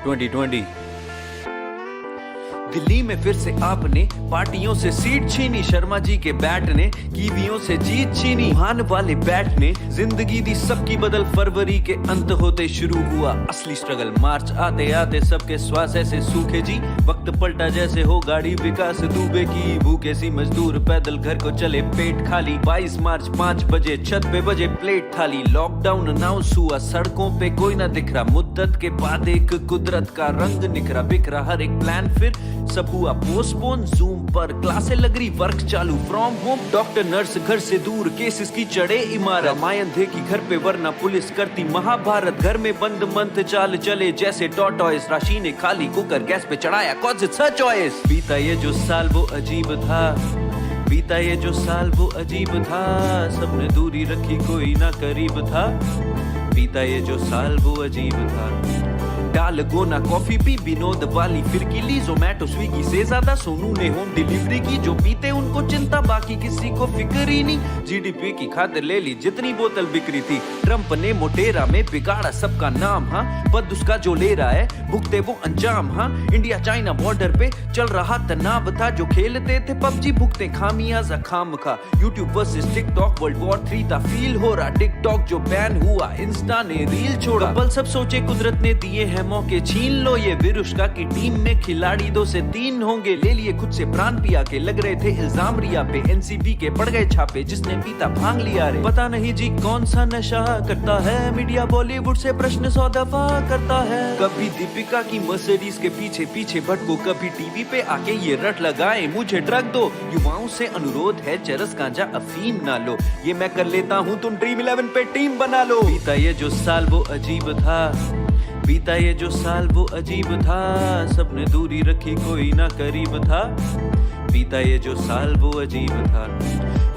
2020। दिल्ली में फिर से आपने पार्टियों से सीट छीनी, शर्मा जी के बैट ने कीवियों से जीत छीनी, वुहान वाले बैट ने जिंदगी दी सबकी बदल, फरवरी के अंत होते शुरू हुआ असली स्ट्रगल, मार्च आते आते सबके श्वास ऐसे सूखे जी, वक्त पलटा जैसे हो गाड़ी विकास दुबे की, भूखे सी मजदूर पैदल घर को चले पेट खाली, 22 मार्च 5 बजे छत पे बजे प्लेट थाली, लॉकडाउन अनाउंस हुआ सड़कों पे कोई ना दिख रहा, मुद्दत के बाद एक कुदरत का रंग निखरा, बिखरा हर एक प्लान फिर सब हुआ पोस्टपोन, जूम पर क्लासे लग रही, वर्क चालू फ्रॉम होम, डॉक्टर नर्स घर से दूर, केसेस की चढ़े इमारत, रामायण थे कि घर पे वरना पुलिस करती महाभारत, घर में बंद मंथ चाल चले जैसे टॉर्टॉइस, राशि ने खाली कुकर गैस पे चढ़ाया कॉज इट्स अ चॉइस, बीता ये जो साल वो अजीब था, बीता ये जो साल वो अजीब था, सबने दूरी रखी कोई ना करीब था, बीता ये जो साल वो अजीब था, डाल गोना कॉफी पी विनोद वाली फिर की ली, जोमैटो स्विगी से ज्यादा सोनू ने होम डिलीवरी की, जो पीते उनको चिंता बाकी किसी को फिक्र ही नहीं, जीडीपी की खातिर ले ली जितनी बोतल बिक्री थी, ट्रंप ने मोटेरा में बिगाड़ा सबका नाम, हाँ बद उसका जो ले रहा है भुगते वो अंजाम, हाँ इंडिया चाइना बॉर्डर पे चल रहा तनाव था, जो खेलते थे पबजी भुगते खामियाजा खाम खा, YouTube versus TikTok world war 3 था फील हो रहा, टिकटॉक जो बैन हुआ इंस्टा ने रील छोड़ा, बल सब सोचे कुदरत ने दिए हैं मौके छीन लो, ये विरुष्का की टीम में खिलाड़ी 2 से 3 होंगे, ले लिए खुद से प्राण पिया के, लग रहे थे इल्जाम रिया पे, एनसीबी के पड़ गए छापे, जिसने पीता भांग लिया रे, पता नहीं जी कौन सा नशा करता है, मीडिया बॉलीवुड से प्रश्न 100 दफा करता है, कभी दीपिका की मर्सिडीज के पीछे पीछे भटको, कभी टीवी पे आके ये रट लगाए मुझे ड्रग दो, युवाओं से अनुरोध है चरस गांजा अफीम ना लो, ये मैं कर लेता हूँ तुम ड्रीम 11 पे टीम बना लो, बीता ये जो साल वो अजीब था, बीता ये जो साल वो अजीब था, सबने दूरी रखी कोई ना करीब था, बीता ये जो साल वो अजीब था,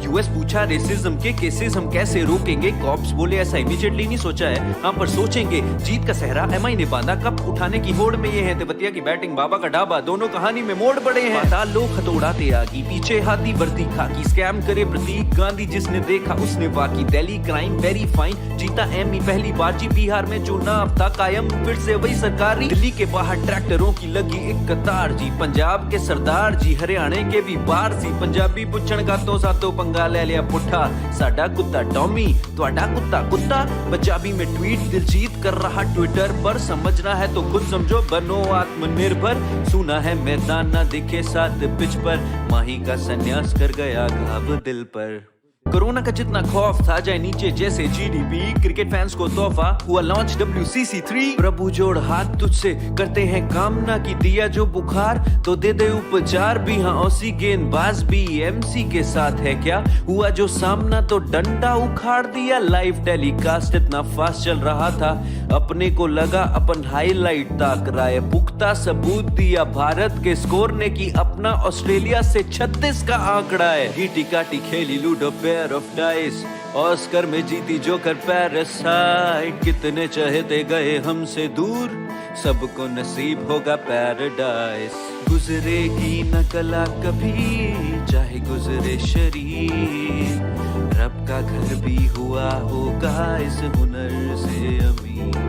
यूएस पूछा रेसिज्म के केसेस हम कैसे रोकेंगे, कॉप्स बोले ऐसा इमीडिएटली नहीं सोचा है, हम पर सोचेंगे, जीत का सहरा एमआई ने बांधा, कप उठाने की होड़ में ये है तिब्बतिया की बैटिंग बाबा का ढाबा, दोनों कहानी में मोड़ बड़े हैं, पाताल लोग हथौड़ाते आगी, पीछे हाथी वर्दी खाकी, स्कैम करे प्रतीक गांधी जिसने देखा उसने वाकी, दिल्ली क्राइम वेरी फाइन, जीता एमी पहली बार जी, बिहार में चुनाव था कायम फिर से वही सरकारी, दिल्ली के बाहर ट्रैक्टरों की लगी एक कतार जी, पंजाब के सरदार जी, हरियाणे के भी बार सी, पंजाबी पुछण गातों सातों पंगा ले लिया पुठा, साडा कुत्ता टॉमी तुहाडा कुत्ता कुत्ता, पंजाबी में ट्वीट दिलजीत कर रहा ट्विटर पर, समझना है तो खुद समझो बनो आत्मनिर्भर, सुना है मैदान ना दिखे साथ पिच पर, माही का संन्यास कर गया घाव दिल पर, कोरोना का जितना खौफ था जाए नीचे जैसे जीडीपी, क्रिकेट फैंस को तोहफा हुआ लॉन्च WCC3, प्रभु जोड़ हाथ तुझसे करते हैं कामना की, दिया जो बुखार तो दे दे उपचार भी, हाँ औसी गेंदबाज भी एमसी के साथ है क्या, हुआ जो सामना तो डंडा उखाड़ दिया, लाइव टेलीकास्ट इतना फास्ट चल रहा था, अपने को लगा अपन हाईलाइट ताक रहा है, पुख्ता सबूत दिया भारत के स्कोर ने की अपना ऑस्ट्रेलिया से 36 का आंकड़ा है, गीटी काटी खेली लूडो ऑफ डाइस, ऑस्कर में जीती जोकर पैरासाइट, कितने चहेते गए हमसे दूर, सबको नसीब होगा पैराडाइस, गुजरेगी न कला कभी चाहे गुजरे शरीर, रब का घर भी हुआ होगा इस हुनर से अमीर,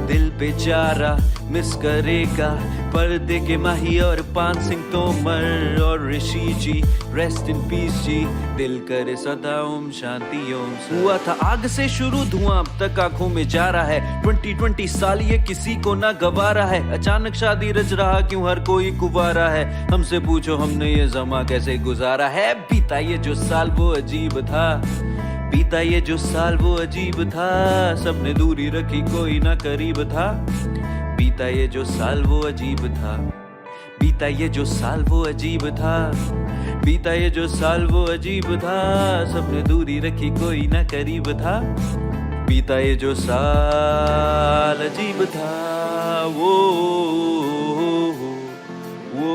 दिल बेचारा मिस करेगा पर्दे के माही और पान सिंह तोमर और ऋषि जी, रेस्ट इन पीस जी, दिल करे सदा ओम शांति ओम, हुआ था आग से शुरू धुआं अब तक आंखों में जा रहा है, 2020 साल ये किसी को ना गवारा है, अचानक शादी रच रहा क्यों हर कोई कुवारा है, हमसे पूछो हमने ये जमा कैसे गुजारा है, बीता ये जो साल वो अजीब था, बीता ये जो साल वो अजीब था, सबने दूरी रखी कोई ना करीब था, बीता ये जो साल वो अजीब था, बीता ये जो साल वो अजीब था, बीता ये जो साल वो अजीब था, सबने दूरी रखी कोई ना करीब था, बीता ये जो साल अजीब था वो